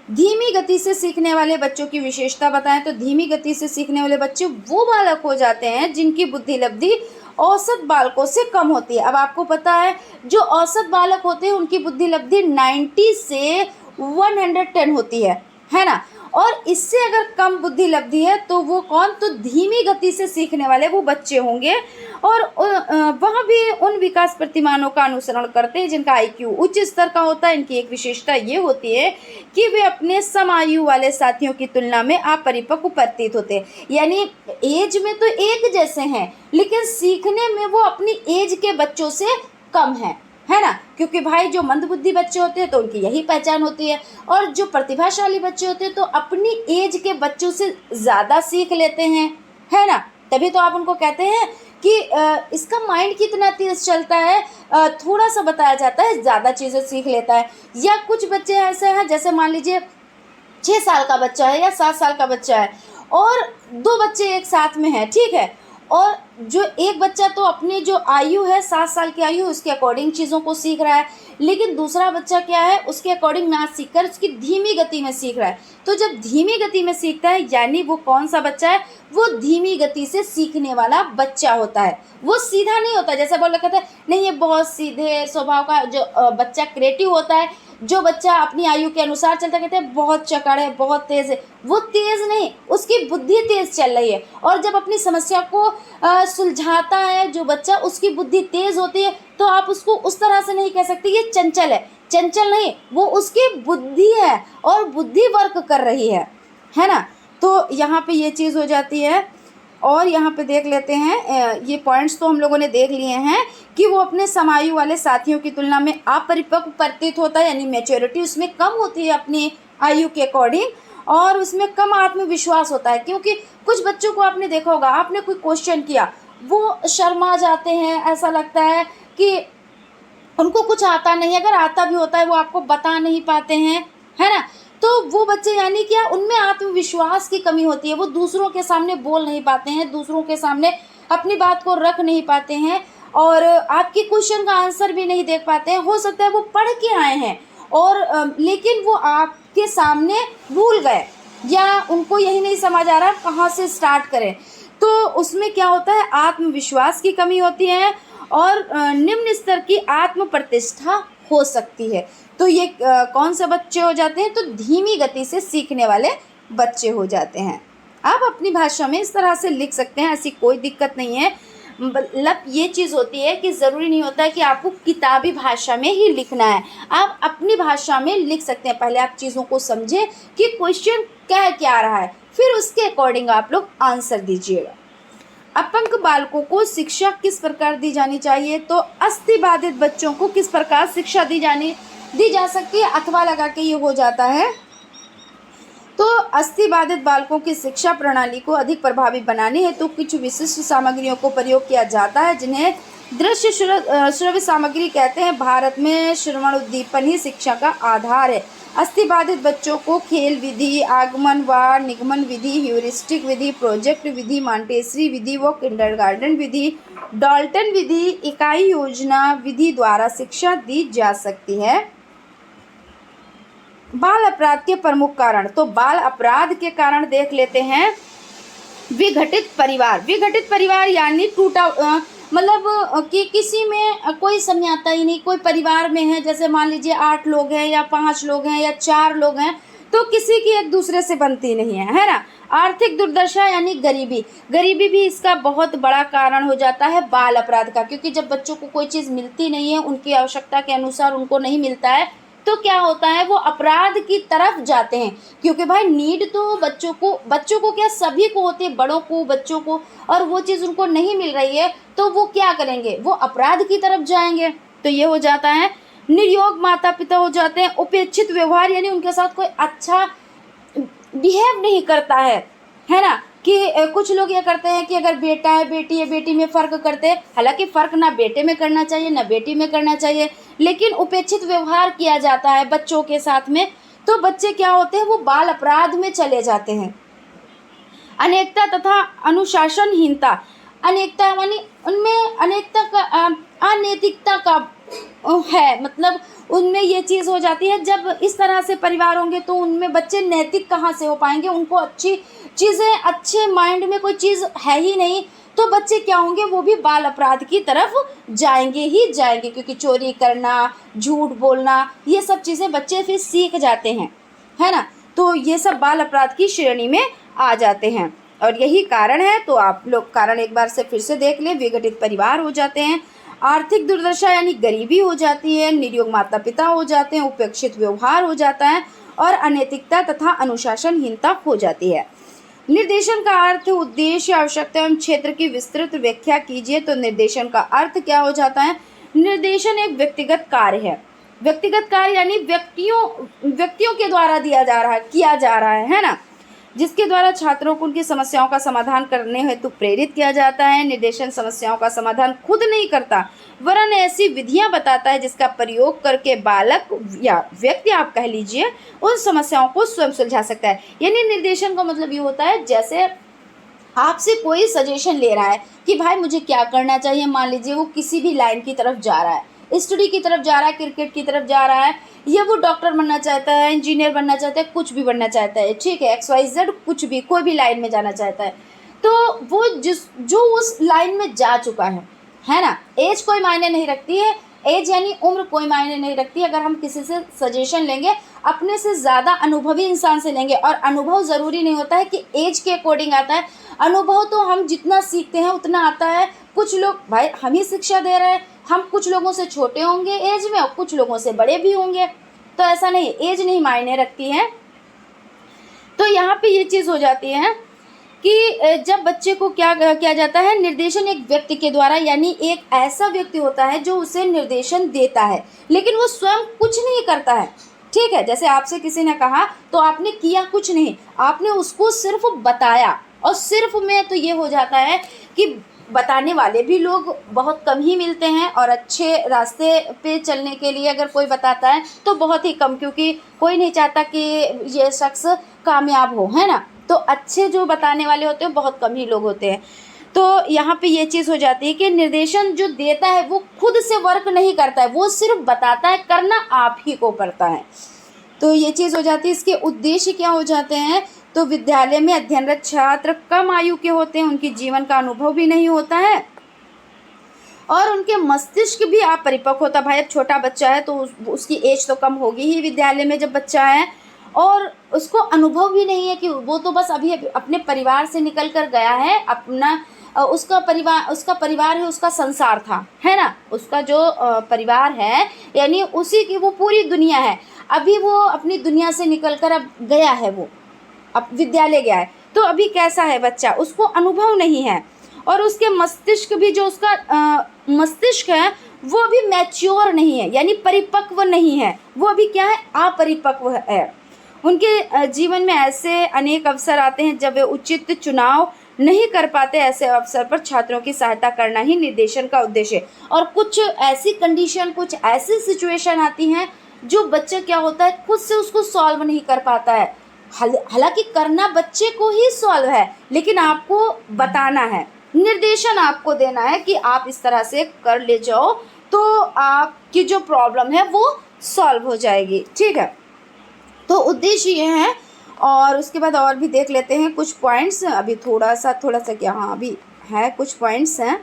धीमी गति से सीखने वाले बच्चों की विशेषता बताएं। तो धीमी गति से सीखने वाले बच्चे वो बालक हो जाते हैं जिनकी बुद्धि लब्धि औसत बालकों से कम होती है। अब आपको पता है जो औसत बालक होते हैं उनकी बुद्धि लब्धि 90 से 110 होती है ना, और इससे अगर कम बुद्धि लब्धि है तो वो कौन, तो धीमी गति से सीखने वाले वो बच्चे होंगे। और वह भी उन विकास प्रतिमानों का अनुसरण करते हैं जिनका IQ उच्च स्तर का होता है। इनकी एक विशेषता ये होती है कि वे अपने समायु वाले साथियों की तुलना में अपरिपक्व प्रतीत होते हैं। यानी एज में तो एक जैसे हैं लेकिन सीखने में वो अपनी एज के बच्चों से कम है ना, क्योंकि भाई जो मंदबुद्धि बच्चे होते हैं तो उनकी यही पहचान होती है, और जो प्रतिभाशाली बच्चे होते हैं तो अपनी एज के बच्चों से ज़्यादा सीख लेते हैं, है ना। तभी तो आप उनको कहते हैं कि इसका माइंड कितना तेज चलता है, थोड़ा सा बताया जाता है ज़्यादा चीज़ें सीख लेता है। या कुछ बच्चे ऐसे हैं, जैसे मान लीजिए 6 साल का बच्चा है या 7 साल का बच्चा है और 2 बच्चे एक साथ में हैं, ठीक है, और जो एक बच्चा तो अपनी जो आयु है 7 साल की आयु उसके अकॉर्डिंग चीज़ों को सीख रहा है, लेकिन दूसरा बच्चा क्या है उसके अकॉर्डिंग ना सीखकर उसकी धीमी गति में सीख रहा है। तो जब धीमी गति में सीखता है यानी वो कौन सा बच्चा है, वो धीमी गति से सीखने वाला बच्चा होता है, वो सीधा नहीं होता। जैसे बोल रखा था नहीं, ये बहुत सीधे स्वभाव का जो बच्चा क्रिएटिव होता है, जो बच्चा अपनी आयु के अनुसार चलता, कहते हैं बहुत चकड़ है, बहुत तेज़ है, वो तेज़ नहीं, उसकी बुद्धि तेज़ चल रही है। और जब अपनी समस्या को सुलझाता है जो बच्चा, उसकी बुद्धि तेज़ होती है, तो आप उसको उस तरह से नहीं कह सकते ये चंचल है, चंचल नहीं, वो उसकी बुद्धि है और बुद्धि वर्क कर रही है ना। तो यहाँ पे ये चीज़ हो जाती है। और यहाँ पे देख लेते हैं, ये पॉइंट्स तो हम लोगों ने देख लिए हैं कि वो अपने समायु वाले साथियों की तुलना में अपरिपक्व प्रतीत होता है, यानी मैच्योरिटी उसमें कम होती है अपनी आयु के अकॉर्डिंग, और उसमें कम आत्मविश्वास होता है। क्योंकि कुछ बच्चों को आपने देखा होगा, आपने कोई क्वेश्चन किया, वो शर्मा जाते हैं, ऐसा लगता है कि उनको कुछ आता नहीं, अगर आता भी होता है वो आपको बता नहीं पाते हैं, है ना। तो वो बच्चे यानी क्या, उनमें आत्मविश्वास की कमी होती है, वो दूसरों के सामने बोल नहीं पाते हैं, दूसरों के सामने अपनी बात को रख नहीं पाते हैं, और आपके क्वेश्चन का आंसर भी नहीं देख पाते हैं। हो सकता है वो पढ़ के आए हैं और लेकिन वो आपके सामने भूल गए, या उनको यही नहीं समझ आ रहा कहाँ से स्टार्ट करें। तो उसमें क्या होता है, आत्मविश्वास की कमी होती है और निम्न स्तर की आत्म प्रतिष्ठा हो सकती है। तो ये कौन से बच्चे हो जाते हैं, तो धीमी गति से सीखने वाले बच्चे हो जाते हैं। आप अपनी भाषा में इस तरह से लिख सकते हैं, ऐसी कोई दिक्कत नहीं है। मतलब ये चीज़ होती है कि ज़रूरी नहीं होता है कि आपको किताबी भाषा में ही लिखना है, आप अपनी भाषा में लिख सकते हैं। पहले आप चीज़ों को समझें कि क्वेश्चन कह क्या रहा है, फिर उसके अकॉर्डिंग आप लोग आंसर दीजिएगा। अपंग बालकों को शिक्षा किस प्रकार दी जानी चाहिए, तो अस्थिबाधित बच्चों को किस प्रकार शिक्षा दी जा सकती है, अथवा लगा के ये हो जाता है। तो अस्थिबाधित बालकों की शिक्षा प्रणाली को अधिक प्रभावी बनाने हेतु तो कुछ विशिष्ट सामग्रियों को प्रयोग किया जाता है, जिन्हें दृश्य श्रव्य सामग्री कहते हैं। भारत में श्रवण उद्दीपन ही शिक्षा का आधार है। अस्थिबाधित बच्चों को खेल विधि, आगमन व निगमन विधि, ह्यूरिस्टिक विधि, प्रोजेक्ट विधि, मॉन्टेसरी विधि व किंडरगार्टन विधि, डाल्टन विधि, इकाई योजना विधि द्वारा शिक्षा दी जा सकती है। बाल अपराध के प्रमुख कारण, तो बाल अपराध के कारण देख लेते हैं। विघटित परिवार यानी टूटा, मतलब कि किसी में कोई समझाता ही नहीं, कोई परिवार में है, जैसे मान लीजिए 8 लोग हैं या 5 लोग हैं या 4 लोग हैं, तो किसी की एक दूसरे से बनती नहीं है ना। आर्थिक दुर्दशा यानी गरीबी भी इसका बहुत बड़ा कारण हो जाता है बाल अपराध का, क्योंकि जब बच्चों को कोई चीज़ मिलती नहीं है, उनकी आवश्यकता के अनुसार उनको नहीं मिलता है, तो क्या होता है, वो अपराध की तरफ जाते हैं। क्योंकि भाई नीड तो बच्चों को क्या, सभी को होती है, बड़ों को, बच्चों को, और वो चीज़ उनको नहीं मिल रही है, तो वो क्या करेंगे, वो अपराध की तरफ जाएंगे। तो ये हो जाता है। निर्योग माता पिता हो जाते हैं। उपेक्षित व्यवहार यानी उनके साथ कोई अच्छा बिहेव नहीं करता है ना। कि कुछ लोग ये करते हैं कि अगर बेटा है बेटी है, बेटी में फ़र्क करते हैं, हालांकि फ़र्क ना बेटे में करना चाहिए ना बेटी में करना चाहिए, लेकिन उपेक्षित व्यवहार किया जाता है बच्चों के साथ में, तो बच्चे क्या होते हैं, वो बाल अपराध में चले जाते हैं। अनेकता तथा अनुशासनहीनता, अनेकता मानी उनमें अनेकता का अनैतिकता का है, मतलब उनमें ये चीज़ हो जाती है। जब इस तरह से परिवार होंगे तो उनमें बच्चे नैतिक कहाँ से हो पाएंगे, उनको अच्छी चीज़ें, अच्छे माइंड में कोई चीज़ है ही नहीं, तो बच्चे क्या होंगे, वो भी बाल अपराध की तरफ जाएंगे ही जाएंगे, क्योंकि चोरी करना, झूठ बोलना, ये सब चीज़ें बच्चे फिर सीख जाते हैं, है ना। तो ये सब बाल अपराध की श्रेणी में आ जाते हैं, और यही कारण है। तो आप लोग कारण एक बार से फिर से देख लें। विघटित परिवार हो जाते हैं, आर्थिक दुर्दशा यानी गरीबी हो जाती है, निरुयोग माता पिता हो जाते हैं, उपेक्षित व्यवहार हो जाता है, और अनैतिकता तथा अनुशासनहीनता हो जाती है। निर्देशन का अर्थ, उद्देश्य, आवश्यकता एवं क्षेत्र की विस्तृत व्याख्या कीजिए। तो निर्देशन का अर्थ क्या हो जाता है, निर्देशन एक व्यक्तिगत कार्य है। व्यक्तिगत कार्य यानी व्यक्तियों के द्वारा किया जा रहा है ना, जिसके द्वारा छात्रों को उनकी समस्याओं का समाधान करने हेतु प्रेरित किया जाता है। निर्देशन समस्याओं का समाधान खुद नहीं करता, वरन ऐसी विधियां बताता है जिसका प्रयोग करके बालक या व्यक्ति, आप कह लीजिए, उन समस्याओं को स्वयं सुलझा सकता है। यानी निर्देशन का मतलब ये होता है, जैसे आपसे कोई सजेशन ले रहा है कि भाई मुझे क्या करना चाहिए। मान लीजिए वो किसी भी लाइन की तरफ जा रहा है, स्टडी की तरफ जा रहा है, क्रिकेट की तरफ जा रहा है, या वो डॉक्टर बनना चाहता है, इंजीनियर बनना चाहता है, कुछ भी बनना चाहता है, ठीक है, XYZ कुछ भी, कोई भी लाइन में जाना चाहता है, तो वो जो उस लाइन में जा चुका है ना। एज कोई मायने नहीं रखती है, एज यानी उम्र कोई मायने नहीं रखती। अगर हम किसी से सजेशन लेंगे, अपने से ज़्यादा अनुभवी इंसान से लेंगे, और अनुभव ज़रूरी नहीं होता है कि एज के अकॉर्डिंग आता है। अनुभव तो हम जितना सीखते हैं उतना आता है। कुछ लोग, भाई हम ही शिक्षा दे रहे हैं, हम कुछ लोगों से छोटे होंगे एज में और कुछ लोगों से बड़े भी होंगे, तो ऐसा नहीं, एज नहीं मायने रखती है। तो यहाँ पे ये चीज़ हो जाती है कि जब बच्चे को क्या किया जाता है, निर्देशन एक व्यक्ति के द्वारा, यानी एक ऐसा व्यक्ति होता है जो उसे निर्देशन देता है लेकिन वो स्वयं कुछ नहीं करता है। ठीक है, जैसे आपसे किसी ने कहा तो आपने किया कुछ नहीं, आपने उसको सिर्फ बताया। और सिर्फ में तो ये हो जाता है कि बताने वाले भी लोग बहुत कम ही मिलते हैं, और अच्छे रास्ते पे चलने के लिए अगर कोई बताता है तो बहुत ही कम, क्योंकि कोई नहीं चाहता कि ये शख्स कामयाब हो, है ना। तो अच्छे जो बताने वाले होते हैं बहुत कम ही लोग होते हैं। तो यहाँ पे ये चीज़ हो जाती है कि निर्देशन जो देता है वो खुद से वर्क नहीं करता है, वो सिर्फ बताता है, करना आप ही को पड़ता है। तो ये चीज़ हो जाती है। इसके उद्देश्य क्या हो जाते हैं, तो विद्यालय में अध्ययनरत छात्र कम आयु के होते हैं, उनके जीवन का अनुभव भी नहीं होता है और उनके मस्तिष्क भी अपरिपक्व होता है। भाई अब छोटा बच्चा है तो उसकी एज तो कम होगी ही विद्यालय में जब बच्चा है, और उसको अनुभव भी नहीं है कि वो तो बस अभी अपने परिवार से निकल कर गया है, अपना उसका परिवार है, उसका संसार था, है ना। उसका जो परिवार है यानी उसी की वो पूरी दुनिया है। अभी वो अपनी दुनिया से निकल कर अब गया है, वो अब विद्यालय गया है, तो अभी कैसा है बच्चा, उसको अनुभव नहीं है। और उसके मस्तिष्क भी, जो उसका मस्तिष्क है वो अभी मैच्योर नहीं है, यानी परिपक्व नहीं है, वो अभी क्या है, अपरिपक्व है। उनके जीवन में ऐसे अनेक अवसर आते हैं जब वे उचित चुनाव नहीं कर पाते। ऐसे अवसर पर छात्रों की सहायता करना ही निर्देशन का उद्देश्य है। और कुछ ऐसी कंडीशन, कुछ ऐसी सिचुएशन आती हैं जो बच्चा क्या होता है खुद से उसको सॉल्व नहीं कर पाता है। हालांकि करना बच्चे को ही सॉल्व है, लेकिन आपको बताना है, निर्देशन आपको देना है कि आप इस तरह से कर ले जाओ तो आपकी जो प्रॉब्लम है वो सॉल्व हो जाएगी। ठीक है, तो उद्देश्य ये है। और उसके बाद और भी देख लेते हैं कुछ पॉइंट्स, अभी थोड़ा सा क्या, हाँ अभी है कुछ पॉइंट्स हैं।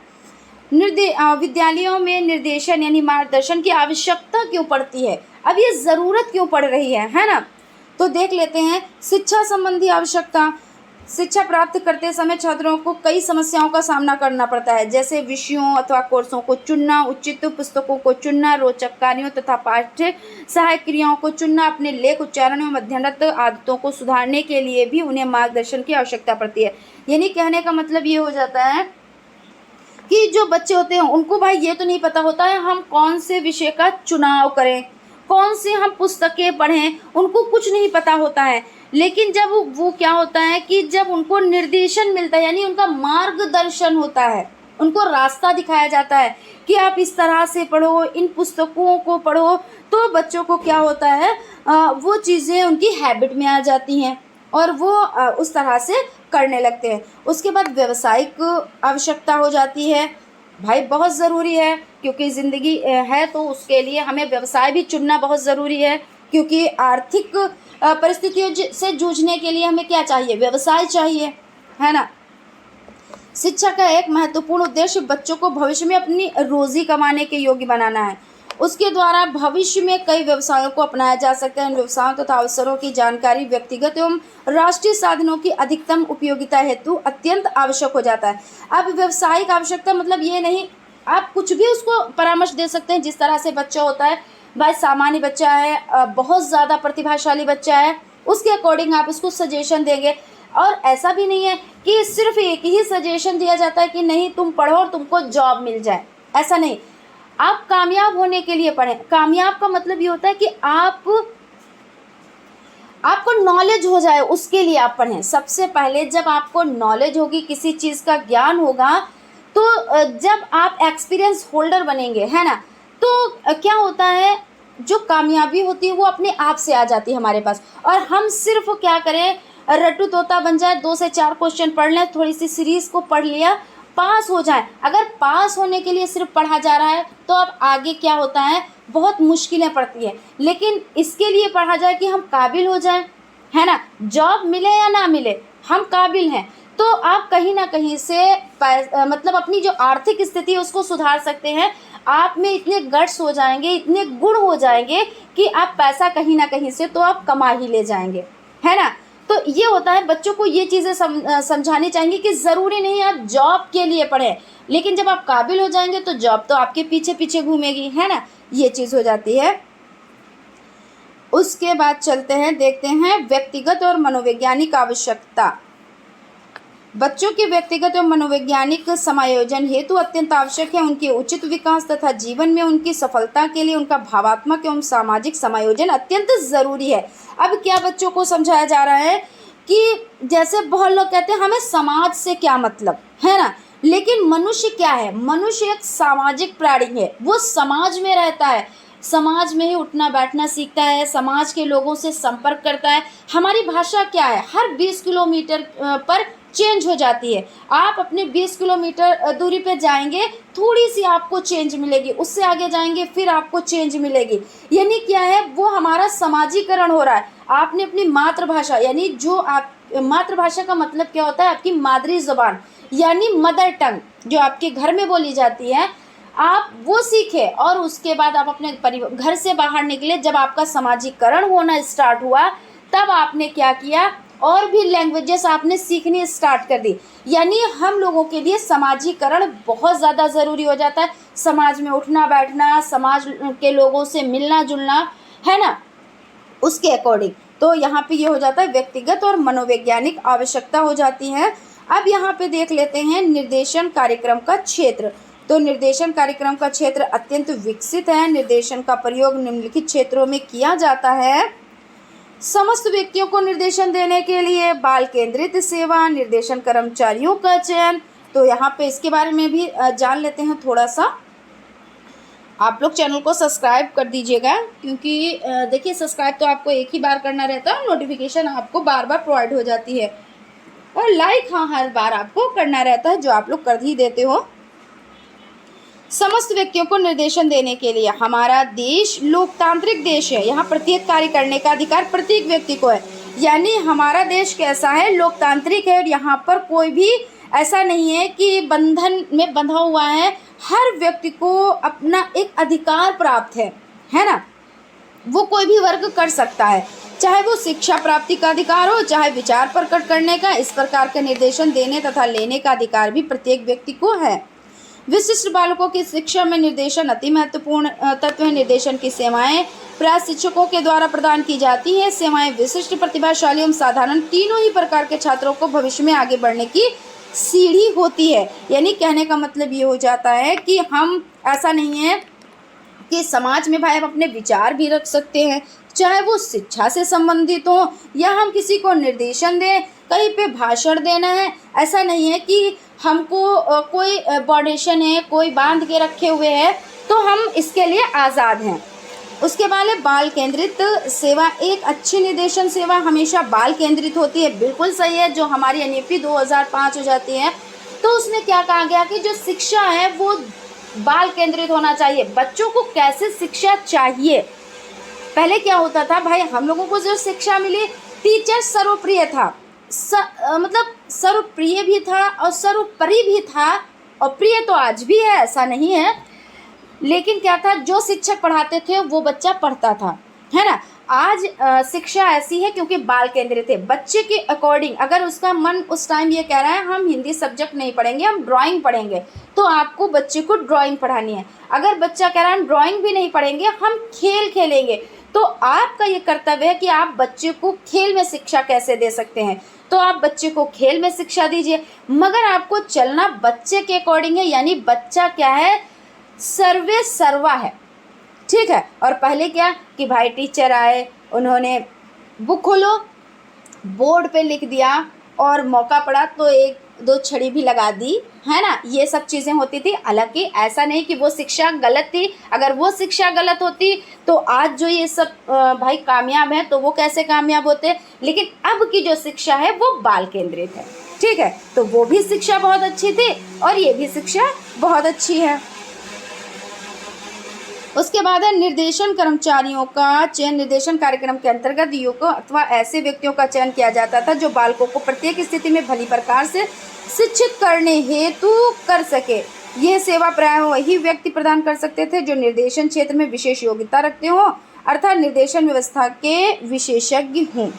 विद्यालयों में निर्देशन यानी मार्गदर्शन की आवश्यकता क्यों पड़ती है, अब ये ज़रूरत क्यों पड़ रही है ना। तो देख लेते हैं। शिक्षा संबंधी आवश्यकता, शिक्षा प्राप्त करते समय छात्रों को कई समस्याओं का सामना करना पड़ता है, जैसे विषयों अथवा कोर्सों को चुनना, उचित पुस्तकों को चुनना, रोचक कार्यों तथा पाठ्य सहायक क्रियाओं को चुनना, अपने लेख उच्चारण एवं अध्ययनरत आदतों को सुधारने के लिए भी उन्हें मार्गदर्शन की आवश्यकता पड़ती है। यानी कहने का मतलब ये हो जाता है कि जो बच्चे होते हैं उनको भाई ये तो नहीं पता होता है हम कौन से विषय का चुनाव करें, कौन से हम पुस्तकें पढ़ें, उनको कुछ नहीं पता होता है। लेकिन जब वो क्या होता है कि जब उनको निर्देशन मिलता है, यानी उनका मार्गदर्शन होता है, उनको रास्ता दिखाया जाता है कि आप इस तरह से पढ़ो, इन पुस्तकों को पढ़ो, तो बच्चों को क्या होता है वो चीज़ें उनकी हैबिट में आ जाती हैं और वो उस तरह से करने लगते हैं। उसके बाद व्यावसायिक आवश्यकता हो जाती है, भाई बहुत ज़रूरी है, क्योंकि ज़िंदगी है तो उसके लिए हमें व्यवसाय भी चुनना बहुत ज़रूरी है, क्योंकि आर्थिक परिस्थितियों से जूझने के लिए हमें क्या चाहिए, व्यवसाय चाहिए, है ना। शिक्षा का एक महत्वपूर्ण उद्देश्य बच्चों को भविष्य में अपनी रोज़ी कमाने के योग्य बनाना है। उसके द्वारा भविष्य में कई व्यवसायों को अपनाया जा सकता है। इन व्यवसायों तथा अवसरों की जानकारी व्यक्तिगत एवं राष्ट्रीय साधनों की अधिकतम उपयोगिता हेतु अत्यंत आवश्यक हो जाता है। अब व्यावसायिक आवश्यकता मतलब ये नहीं, आप कुछ भी उसको परामर्श दे सकते हैं। जिस तरह से बच्चा होता है, भाई सामान्य बच्चा है, बहुत ज़्यादा प्रतिभाशाली बच्चा है, उसके अकॉर्डिंग आप उसको सजेशन देंगे। और ऐसा भी नहीं है कि सिर्फ एक ही सजेशन दिया जाता है कि नहीं तुम पढ़ो और तुमको जॉब मिल जाए, ऐसा नहीं। आप कामयाब होने के लिए पढ़ें। कामयाब का मतलब ये होता है कि आपको नॉलेज हो जाए, उसके लिए आप पढ़ें। सबसे पहले जब आपको नॉलेज होगी, किसी चीज़ का ज्ञान होगा, तो जब आप एक्सपीरियंस होल्डर बनेंगे, है ना, तो क्या होता है, जो कामयाबी होती है वो अपने आप से आ जाती है हमारे पास। और हम सिर्फ क्या करें, रट्टू तोता बन जाए, 2 से 4 क्वेश्चन पढ़ लें, थोड़ी सी सीरीज़ को पढ़ लिया, पास हो जाए। अगर पास होने के लिए सिर्फ पढ़ा जा रहा है तो अब आगे क्या होता है, बहुत मुश्किलें पड़ती है। लेकिन इसके लिए पढ़ा जाए कि हम काबिल हो जाएं, है ना, जॉब मिले या ना मिले हम काबिल हैं, तो आप कहीं ना कहीं से मतलब अपनी जो आर्थिक स्थिति है उसको सुधार सकते हैं। आप में इतने गट्स हो जाएंगे, इतने गुण हो जाएंगे कि आप पैसा कहीं ना कहीं से तो आप कमा ही ले जाएंगे, है ना। तो ये होता है, बच्चों को ये चीज़ें समझानी चाहिए कि ज़रूरी नहीं आप जॉब के लिए पढ़ें, लेकिन जब आप काबिल हो जाएंगे तो जॉब तो आपके पीछे पीछे घूमेगी, है ना, ये चीज़ हो जाती है। उसके बाद चलते हैं, देखते हैं व्यक्तिगत और मनोवैज्ञानिक आवश्यकता। बच्चों के व्यक्तिगत एवं मनोवैज्ञानिक समायोजन हेतु अत्यंत आवश्यक है। उनके उचित विकास तथा जीवन में उनकी सफलता के लिए उनका भावात्मक एवं सामाजिक समायोजन अत्यंत जरूरी है। अब क्या बच्चों को समझाया जा रहा है कि जैसे बहुत लोग कहते हैं हमें समाज से क्या मतलब है ना, लेकिन मनुष्य क्या है, मनुष्य एक सामाजिक प्राणी है। वो समाज में रहता है, समाज में ही उठना बैठना सीखता है, समाज के लोगों से संपर्क करता है। हमारी भाषा क्या है, हर 20 किलोमीटर पर चेंज हो जाती है। आप अपने 20 किलोमीटर दूरी पे जाएंगे, थोड़ी सी आपको चेंज मिलेगी, उससे आगे जाएंगे फिर आपको चेंज मिलेगी। यानी क्या है, वो हमारा समाजीकरण हो रहा है। आपने अपनी मातृभाषा, यानी जो आप मातृभाषा का मतलब क्या होता है, आपकी मादरी जुबान यानी मदर टंग जो आपके घर में बोली जाती है, आप वो सीखे और उसके बाद आप अपने घर से बाहर निकले। जब आपका समाजीकरण होना स्टार्ट हुआ तब आपने क्या किया, और भी लैंग्वेजेस आपने सीखनी स्टार्ट कर दी। यानी हम लोगों के लिए समाजीकरण बहुत ज़्यादा ज़रूरी हो जाता है। समाज में उठना बैठना, समाज के लोगों से मिलना जुलना, है ना, उसके अकॉर्डिंग। तो यहाँ पे ये हो जाता है व्यक्तिगत और मनोवैज्ञानिक आवश्यकता हो जाती है। अब यहाँ पे देख लेते हैं निर्देशन कार्यक्रम का क्षेत्र। तो निर्देशन कार्यक्रम का क्षेत्र अत्यंत विकसित है। निर्देशन का प्रयोग निम्नलिखित क्षेत्रों में किया जाता है। समस्त व्यक्तियों को निर्देशन देने के लिए बाल केंद्रित सेवा, निर्देशन कर्मचारियों का चयन। तो यहाँ पे इसके बारे में भी जान लेते हैं थोड़ा सा। आप लोग चैनल को सब्सक्राइब कर दीजिएगा, क्योंकि देखिए सब्सक्राइब तो आपको एक ही बार करना रहता है, नोटिफिकेशन आपको बार बार प्रोवाइड हो जाती है। और लाइक हाँ हर बार आपको करना रहता है, जो आप लोग कर ही देते हो। समस्त व्यक्तियों को निर्देशन देने के लिए, हमारा देश लोकतांत्रिक देश है। यहाँ प्रत्येक कार्य करने का अधिकार प्रत्येक व्यक्ति को है। यानी हमारा देश कैसा है, लोकतांत्रिक है। और यहाँ पर कोई भी ऐसा नहीं है कि बंधन में बंधा हुआ है। हर व्यक्ति को अपना एक अधिकार प्राप्त है ना। वो कोई भी वर्ग कर सकता है, चाहे वो शिक्षा प्राप्ति का अधिकार हो, चाहे विचार प्रकट करने का। इस प्रकार के निर्देशन देने तथा लेने का अधिकार भी प्रत्येक व्यक्ति को है। विशिष्ट बालकों की शिक्षा में निर्देशन अति महत्वपूर्ण तत्व है। निर्देशन की सेवाएं प्राय शिक्षकों के द्वारा प्रदान की जाती हैं। सेवाएं विशिष्ट, प्रतिभाशाली एवं साधारण तीनों ही प्रकार के छात्रों को भविष्य में आगे बढ़ने की सीढ़ी होती है। यानी कहने का मतलब ये हो जाता है कि हम ऐसा नहीं है कि समाज में भाई हम अपने विचार भी रख सकते हैं, चाहे वो शिक्षा से संबंधित हो या हम किसी को निर्देशन दें, कहीं पे भाषण देना है। ऐसा नहीं है कि हमको कोई बॉडेशन है, कोई बांध के रखे हुए है, तो हम इसके लिए आज़ाद हैं। उसके बाद है बाल केंद्रित सेवा। एक अच्छी निर्देशन सेवा हमेशा बाल केंद्रित होती है। बिल्कुल सही है। जो हमारी एनईपी 2005 हो जाती है तो उसमें क्या कहा गया कि जो शिक्षा है वो बाल केंद्रित होना चाहिए। बच्चों को कैसे शिक्षा चाहिए, पहले क्या होता था भाई, हम लोगों को जो शिक्षा मिली, टीचर सर्वप्रिय था, मतलब सर्वप्रिय भी था और सर्वोपरि भी था, और प्रिय तो आज भी है, ऐसा नहीं है। लेकिन क्या था, जो शिक्षक पढ़ाते थे वो बच्चा पढ़ता था, है ना। आज शिक्षा ऐसी है क्योंकि बाल केंद्रित है। बच्चे के अकॉर्डिंग अगर उसका मन उस टाइम ये कह रहा है हम हिंदी सब्जेक्ट नहीं पढ़ेंगे, हम ड्राइंग पढ़ेंगे, तो आपको बच्चे को ड्राइंग पढ़ानी है। अगर बच्चा कह रहा है हम ड्राइंग भी नहीं पढ़ेंगे, हम खेल खेलेंगे, तो आपका ये कर्तव्य है कि आप बच्चे को खेल में शिक्षा कैसे दे सकते हैं। तो आप बच्चे को खेल में शिक्षा दीजिए, मगर आपको चलना बच्चे के अकॉर्डिंग है। यानी बच्चा क्या है, सर्वे सर्वा है, ठीक है। और पहले क्या कि भाई टीचर आए, उन्होंने बुक खोलो, बोर्ड पे लिख दिया, और मौका पड़ा तो एक दो छड़ी भी लगा दी, है ना। ये सब चीज़ें होती थी। हालांकि ऐसा नहीं कि वो शिक्षा गलत थी। अगर वो शिक्षा गलत होती तो आज जो ये सब भाई कामयाब हैं, तो वो कैसे कामयाब होते। लेकिन अब की जो शिक्षा है वो बाल केंद्रित है, ठीक है। तो वो भी शिक्षा बहुत अच्छी थी और ये भी शिक्षा बहुत अच्छी है। उसके बाद है निर्देशन कर्मचारियों का चयन। निर्देशन कार्यक्रम के अंतर्गत युवकों अथवा ऐसे व्यक्तियों का चयन किया जाता था जो बालकों को प्रत्येक स्थिति में भली प्रकार से शिक्षित करने हेतु कर सके। यह सेवा प्राय वही व्यक्ति प्रदान कर सकते थे जो निर्देशन क्षेत्र में विशेष योग्यता रखते हों, अर्थात निर्देशन व्यवस्था के विशेषज्ञ हों,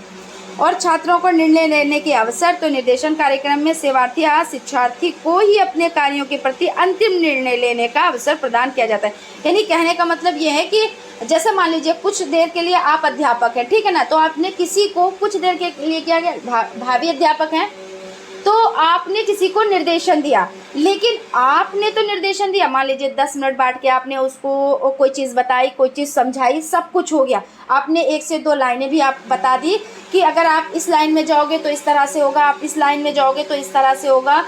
और छात्रों को निर्णय लेने के अवसर। तो निर्देशन कार्यक्रम में सेवार्थी या शिक्षार्थी को ही अपने कार्यों के प्रति अंतिम निर्णय लेने का अवसर प्रदान किया जाता है। यानी कहने का मतलब ये है कि जैसे मान लीजिए कुछ देर के लिए आप अध्यापक हैं, ठीक है ना, तो आपने किसी को कुछ देर के लिए क्या किया, भावी अध्यापक हैं, तो आपने किसी को निर्देशन दिया, लेकिन आपने तो निर्देशन दिया, मान लीजिए 10 मिनट बैठ के आपने उसको कोई चीज़ बताई, कोई चीज़ समझाई, सब कुछ हो गया, आपने 1 से 2 लाइनें भी आप बता दी कि अगर आप इस लाइन में जाओगे तो इस तरह से होगा, आप इस लाइन में जाओगे तो इस तरह से होगा,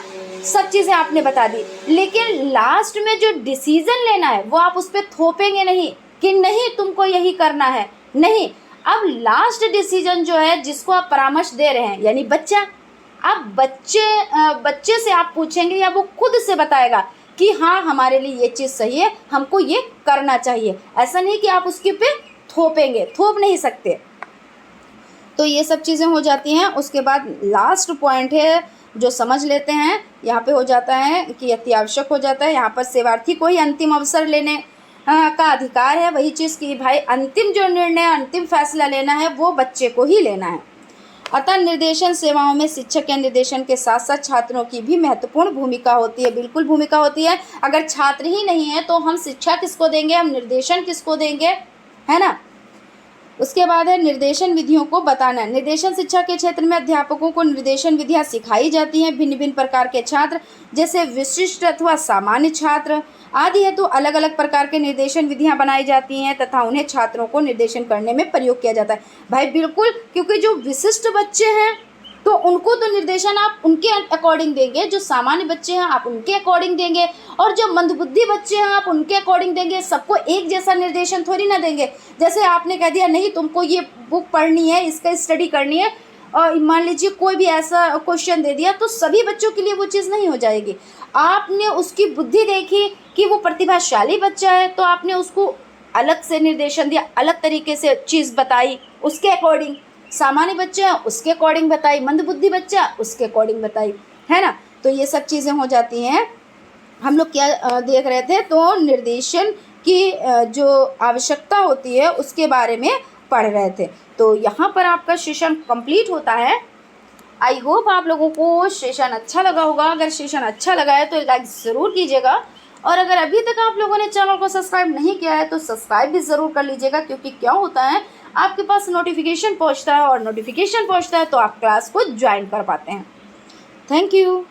सब चीज़ें आपने बता दी, लेकिन लास्ट में जो डिसीज़न लेना है वो आप उस पर थोपेंगे नहीं कि नहीं तुमको यही करना है, नहीं। अब लास्ट डिसीजन जो है, जिसको आप परामर्श दे रहे हैं, यानी बच्चा, अब बच्चे से आप पूछेंगे या वो खुद से बताएगा कि हाँ हमारे लिए ये चीज़ सही है, हमको ये करना चाहिए। ऐसा नहीं कि आप उसके पे थोपेंगे, थोप नहीं सकते। तो ये सब चीज़ें हो जाती हैं। उसके बाद लास्ट पॉइंट है जो समझ लेते हैं, यहाँ पे हो जाता है कि अति आवश्यक हो जाता है। यहाँ पर सेवार्थी को ही अंतिम अवसर लेने का अधिकार है। वही चीज़ कि भाई अंतिम जो निर्णय, अंतिम फैसला लेना है वो बच्चे को ही लेना है। अतः निर्देशन सेवाओं में शिक्षक या निर्देशन के साथ साथ छात्रों की भी महत्वपूर्ण भूमिका होती है। बिल्कुल भूमिका होती है। अगर छात्र ही नहीं है तो हम शिक्षा किसको देंगे, हम निर्देशन किसको देंगे, है ना। उसके बाद है निर्देशन विधियों को बताना। निर्देशन शिक्षा के क्षेत्र में अध्यापकों को निर्देशन विधियाँ सिखाई जाती हैं। भिन्न भिन्न प्रकार के छात्र, जैसे विशिष्ट अथवा सामान्य छात्र आदि है, तो अलग अलग प्रकार के निर्देशन विधियाँ बनाई जाती हैं तथा उन्हें छात्रों को निर्देशन करने में प्रयोग किया जाता है। भाई बिल्कुल, क्योंकि जो विशिष्ट बच्चे हैं तो उनको तो निर्देशन आप उनके अकॉर्डिंग देंगे, जो सामान्य बच्चे हैं आप उनके अकॉर्डिंग देंगे, और जो मंदबुद्धि बच्चे हैं आप उनके अकॉर्डिंग देंगे। सबको एक जैसा निर्देशन थोड़ी ना देंगे। जैसे आपने कह दिया नहीं तुमको ये बुक पढ़नी है, इसका स्टडी करनी है, और मान लीजिए कोई भी ऐसा क्वेश्चन दे दिया, तो सभी बच्चों के लिए वो चीज़ नहीं हो जाएगी। आपने उसकी बुद्धि देखी कि वो प्रतिभाशाली बच्चा है, तो आपने उसको अलग से निर्देशन दिया, अलग तरीके से चीज़ बताई उसके अकॉर्डिंग। सामान्य बच्चा उसके अकॉर्डिंग बताई, मंदबुद्धि बच्चा उसके अकॉर्डिंग बताई, है ना। तो ये सब चीज़ें हो जाती हैं। हम लोग क्या देख रहे थे, तो निर्देशन की जो आवश्यकता होती है उसके बारे में पढ़ रहे थे। तो यहाँ पर आपका सेशन कंप्लीट होता है। आई होप आप लोगों को सेशन अच्छा लगा होगा। अगर सेशन अच्छा लगा है तो लाइक ज़रूर कीजिएगा, और अगर अभी तक आप लोगों ने चैनल को सब्सक्राइब नहीं किया है तो सब्सक्राइब भी ज़रूर कर लीजिएगा, क्योंकि क्या होता है आपके पास नोटिफिकेशन पहुंचता है, और नोटिफिकेशन पहुंचता है तो आप क्लास को ज्वाइन कर पाते हैं। Thank you.